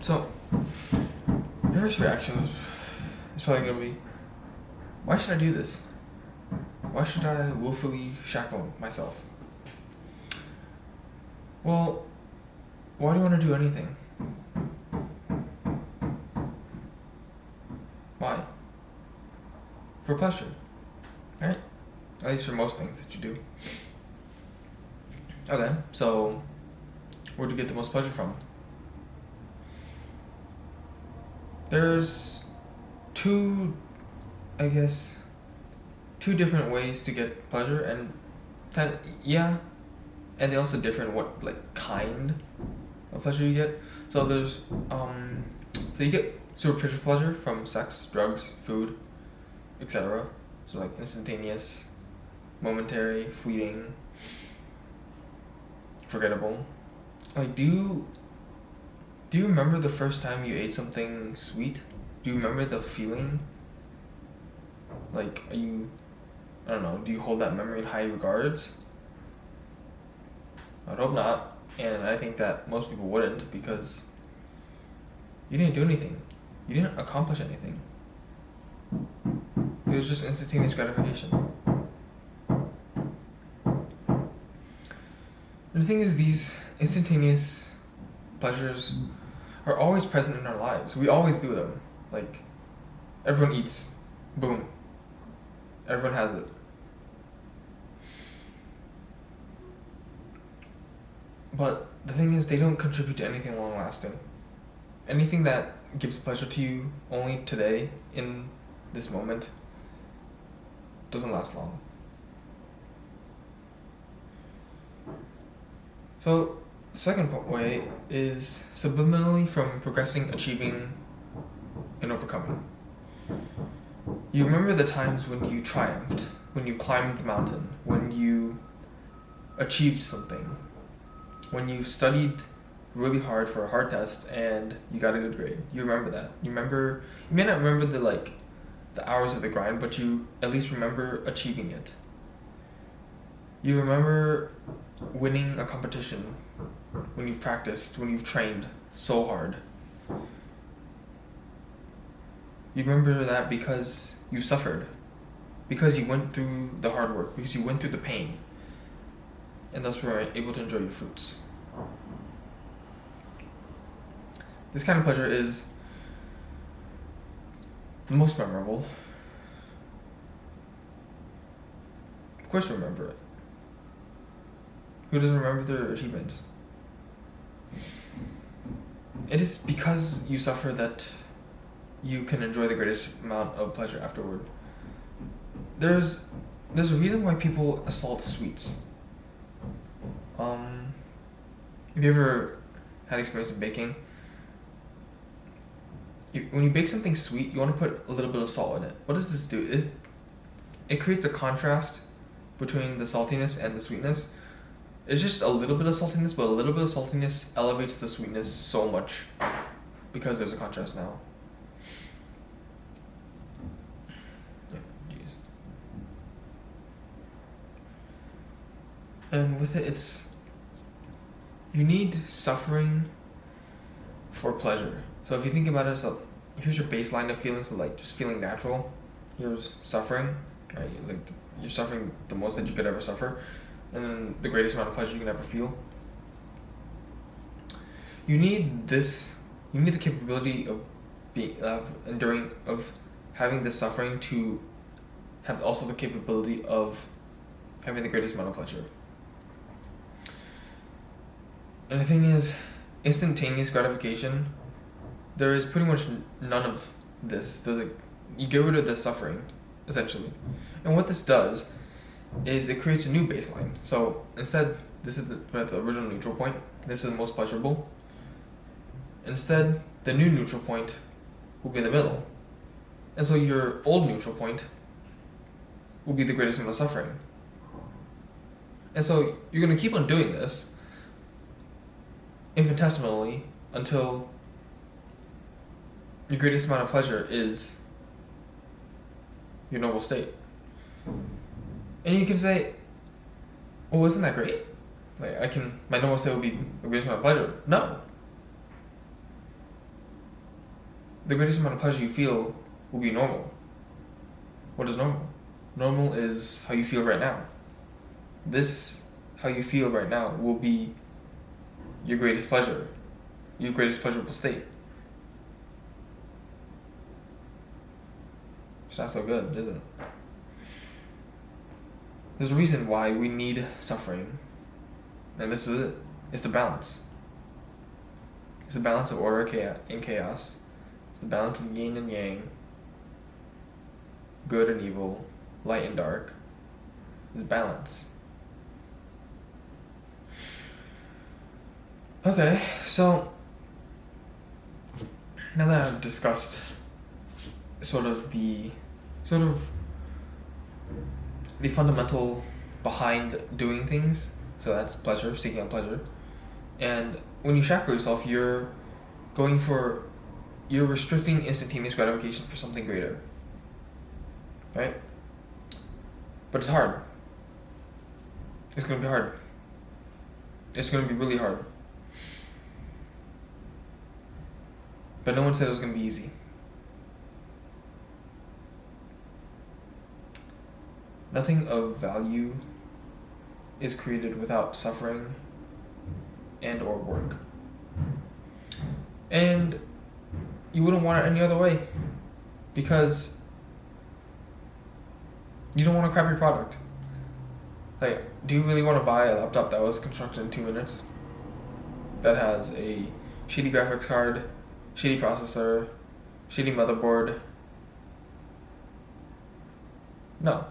So, your first reaction is probably going to be, why should I do this? Why should I willfully shackle myself? Well, why do you want to do anything? Why? For pleasure, right? At least for most things that you do. Okay, so where do you get the most pleasure from? There's two different ways to get pleasure, and and they also different what kind of pleasure you get. So there's so you get superficial pleasure from sex, drugs, food, etc. So like instantaneous, momentary, fleeting, forgettable. Like do you remember the first time you ate something sweet? Do you remember the feeling? Like I don't know, do you hold that memory in high regards? I'd hope not. And I think that most people wouldn't, because you didn't do anything. You didn't accomplish anything. It was just instantaneous gratification. And the thing is, these instantaneous pleasures are always present in our lives. We always do them. Like, everyone eats. Boom. Everyone has it. But the thing is, they don't contribute to anything long lasting. Anything that gives pleasure to you only today, in this moment, doesn't last long. So, the second way is subliminally from progressing, achieving, and overcoming. You remember the times when you triumphed, when you climbed the mountain, when you achieved something, when you studied really hard for a hard test and you got a good grade. You remember that. You may not remember the hours of the grind, but you at least remember achieving it. You remember winning a competition when you've practiced, when you've trained so hard. You remember that because you suffered, because you went through the hard work, because you went through the pain, and thus were able to enjoy your fruits. This kind of pleasure is the most memorable. Of course you remember it. Who doesn't remember their achievements? It is because you suffer that you can enjoy the greatest amount of pleasure afterward. There's a reason why people assault sweets. Have you ever had experience in baking? When you bake something sweet, you want to put a little bit of salt in it. What does this do? It creates a contrast between the saltiness and the sweetness. It's just a little bit of saltiness, but a little bit of saltiness elevates the sweetness so much because there's a contrast now. Yeah, jeez. And with it, you need suffering for pleasure. So if you think about it, so here's your baseline of feelings, so like just feeling natural. Here's suffering, right? Like you're suffering the most that you could ever suffer, and then the greatest amount of pleasure you can ever feel. You need this. You need the capability of enduring, of having this suffering to have also the capability of having the greatest amount of pleasure. And the thing is, instantaneous gratification, there is pretty much none of this. You get rid of the suffering, essentially. And what this does is it creates a new baseline. So instead, this is at the original neutral point. This is the most pleasurable. Instead, the new neutral point will be in the middle. And so your old neutral point will be the greatest amount of suffering. And so you're going to keep on doing this infinitesimally until your greatest amount of pleasure is your noble state. And you can say, well, isn't that great? Like my noble state will be the greatest amount of pleasure. No. the greatest amount of pleasure you feel will be normal. What is normal? Normal is how you feel right now. This, how you feel right now, will be your greatest pleasure, your greatest pleasurable state. It's not so good, is it? There's a reason why we need suffering. And this is it. It's the balance. It's the balance of order and chaos. It's the balance of yin and yang. Good and evil. Light and dark. It's balance. Okay, so now that I've discussed sort of the fundamental behind doing things, so that's pleasure, seeking out pleasure, and when you shackle yourself, you're restricting instantaneous gratification for something greater, right? But it's hard. It's gonna be hard. It's gonna be really hard. But no one said it was gonna be easy. Nothing of value is created without suffering and or work. And you wouldn't want it any other way, because you don't want a crappy product. Like, do you really want to buy a laptop that was constructed in 2 minutes? That has a shitty graphics card, shitty processor, shitty motherboard? No.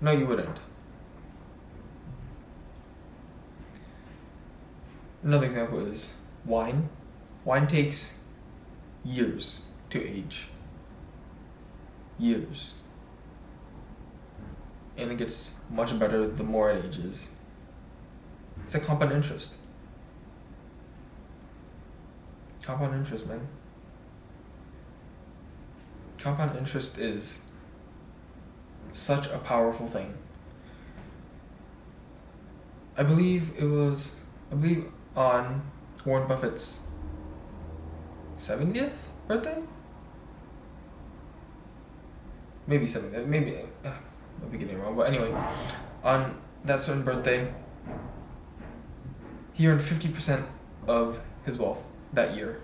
No, you wouldn't. Another example is wine. Wine takes years to age. Years. And it gets much better the more it ages. It's a compound interest. Compound interest, man. Compound interest is such a powerful thing. I believe on Warren Buffett's 70th birthday? Maybe 70th, maybe, I'll be getting it wrong, but anyway, on that certain birthday, he earned 50% of his wealth that year.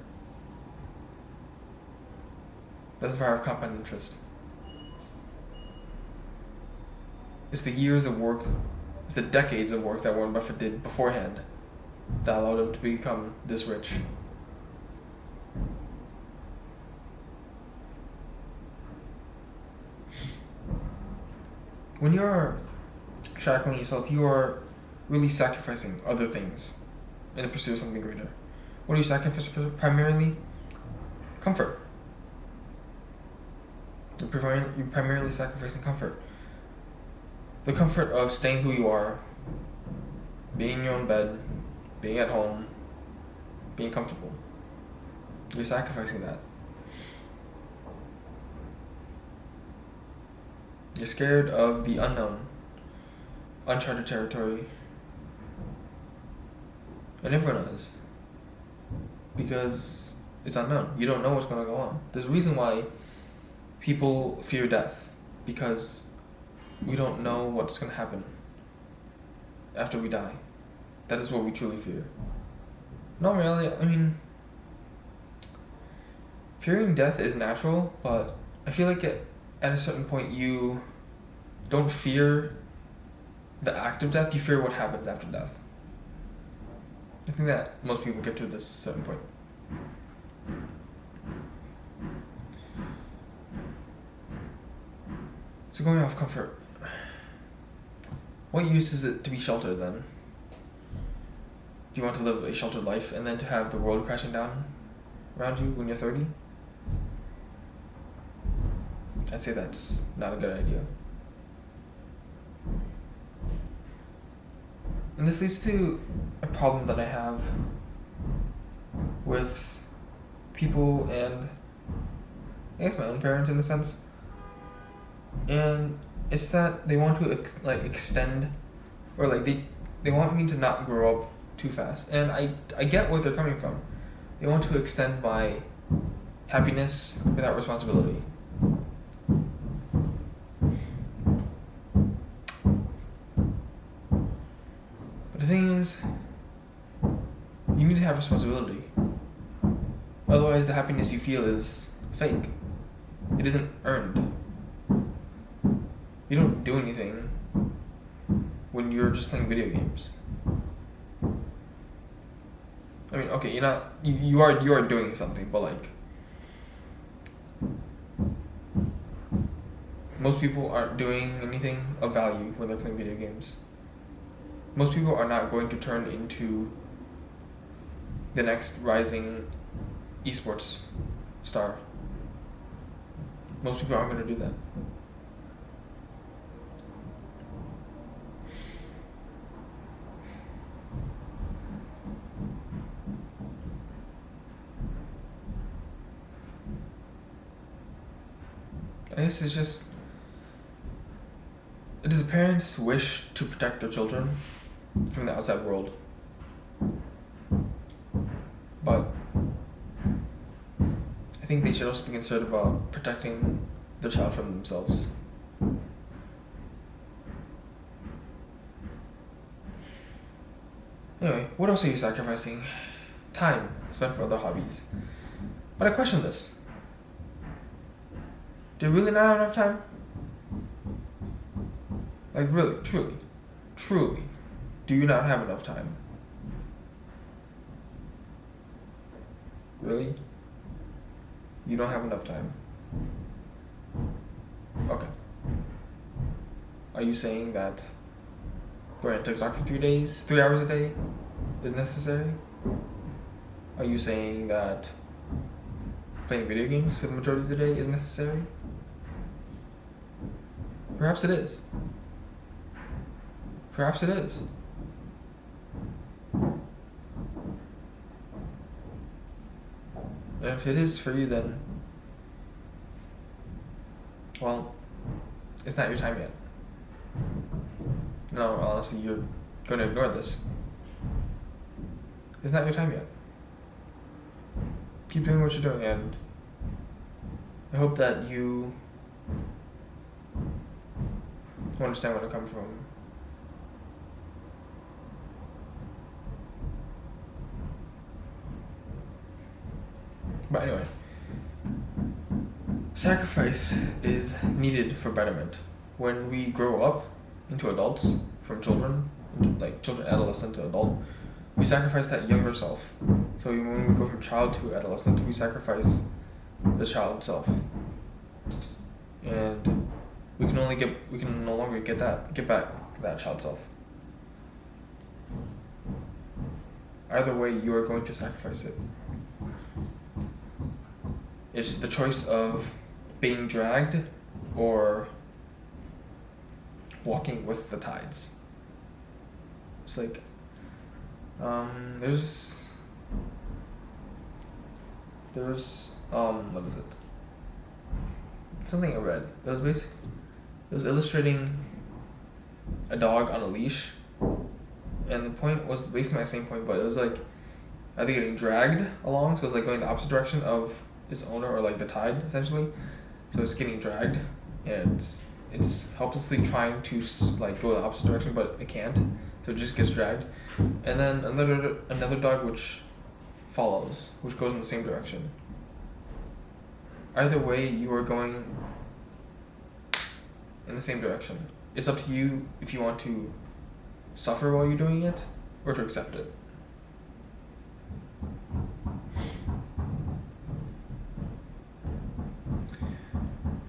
That's the power of compound interest. It's the years of work, it's the decades of work that Warren Buffett did beforehand that allowed him to become this rich. When you're shackling yourself, you are really sacrificing other things in the pursuit of something greater. What do you sacrifice primarily? Comfort. You're primarily sacrificing comfort. The comfort of staying who you are, being in your own bed, being at home, being comfortable. You're sacrificing that. You're scared of the unknown, uncharted territory. And everyone is. Because it's unknown. You don't know what's going to go on. There's a reason why people fear death. Because we don't know what's going to happen after we die. That is what we truly fear. Not really. I mean, fearing death is natural, but I feel like at a certain point you don't fear the act of death, you fear what happens after death. I think that most people get to this certain point. So going off comfort, what use is it to be sheltered then? Do you want to live a sheltered life and then to have the world crashing down around you when you're 30? I'd say that's not a good idea. And this leads to a problem that I have with people and I guess my own parents in a sense. And it's that they want to extend, or they want me to not grow up too fast. And I get where they're coming from. They want to extend my happiness without responsibility. But the thing is, you need to have responsibility. Otherwise, the happiness you feel is fake. It isn't earned. You don't do anything when you're just playing video games. I mean, okay, you are doing something, but like most people aren't doing anything of value when they're playing video games. Most people are not going to turn into the next rising esports star. Most people aren't going to do that. I guess it's just, does parents wish to protect their children from the outside world? But I think they should also be concerned about protecting their child from themselves. Anyway, what else are you sacrificing? Time spent for other hobbies. But I question this. Do you really not have enough time? Like really, truly, do you not have enough time? Really? You don't have enough time? Okay. Are you saying that going on TikTok for 3 hours a day is necessary? Are you saying that playing video games for the majority of the day is necessary? Perhaps it is. Perhaps it is. And if it is for you, then, well, it's not your time yet. No, honestly, you're going to ignore this. It's not your time yet. Keep doing what you're doing, and I hope that you understand where I come from. But anyway, sacrifice is needed for betterment. When we grow up into adults, from children, like children, adolescent to adult, we sacrifice that younger self. So when we go from child to adolescent, we sacrifice the child self, and we can no longer get back that child self. Either way, you are going to sacrifice it. It's the choice of being dragged or walking with the tides. It's like, there's what is it? Something I read. It was illustrating a dog on a leash, and the point was basically my same point, but it was like, I think getting dragged along, so it's like going the opposite direction of its owner, or like the tide essentially. So it's getting dragged, and it's helplessly trying to like go the opposite direction, but it can't. So it just gets dragged, and then another dog which follows, which goes in the same direction. Either way, you are going in the same direction. It's up to you if you want to suffer while you're doing it, or to accept it.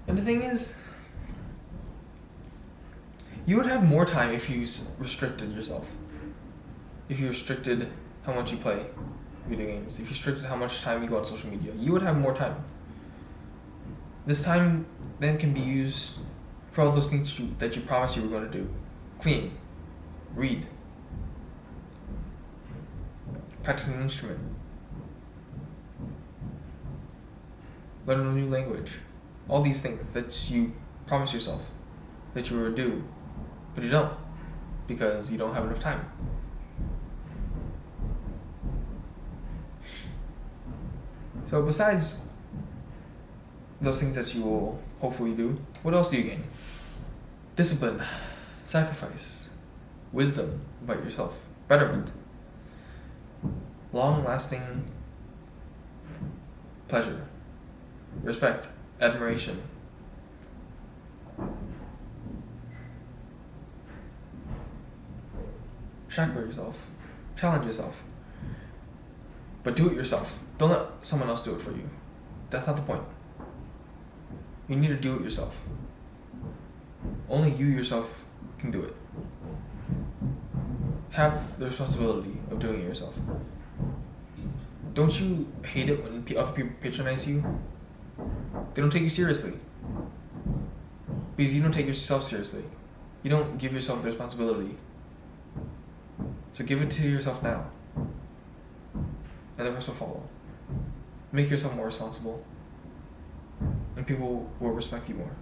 And the thing is, you would have more time if you restricted yourself. If you restricted how much you play video games, if you restricted how much time you go on social media, you would have more time. This time then can be used for all those things that you promised you were going to do. Clean, read, practice an instrument, learn a new language. All these things that you promise yourself that you will do, but you don't, because you don't have enough time. So besides those things that you will hopefully do, what else do you gain? Discipline, sacrifice, wisdom about yourself, betterment, long-lasting pleasure, respect, admiration. Shackle yourself, challenge yourself, but do it yourself. Don't let someone else do it for you. That's not the point. You need to do it yourself. Only you yourself can do it. Have the responsibility of doing it yourself. Don't you hate it when other people patronize you? They don't take you seriously. Because you don't take yourself seriously. You don't give yourself the responsibility. So give it to yourself now. And the rest will follow. Make yourself more responsible. And people will respect you more.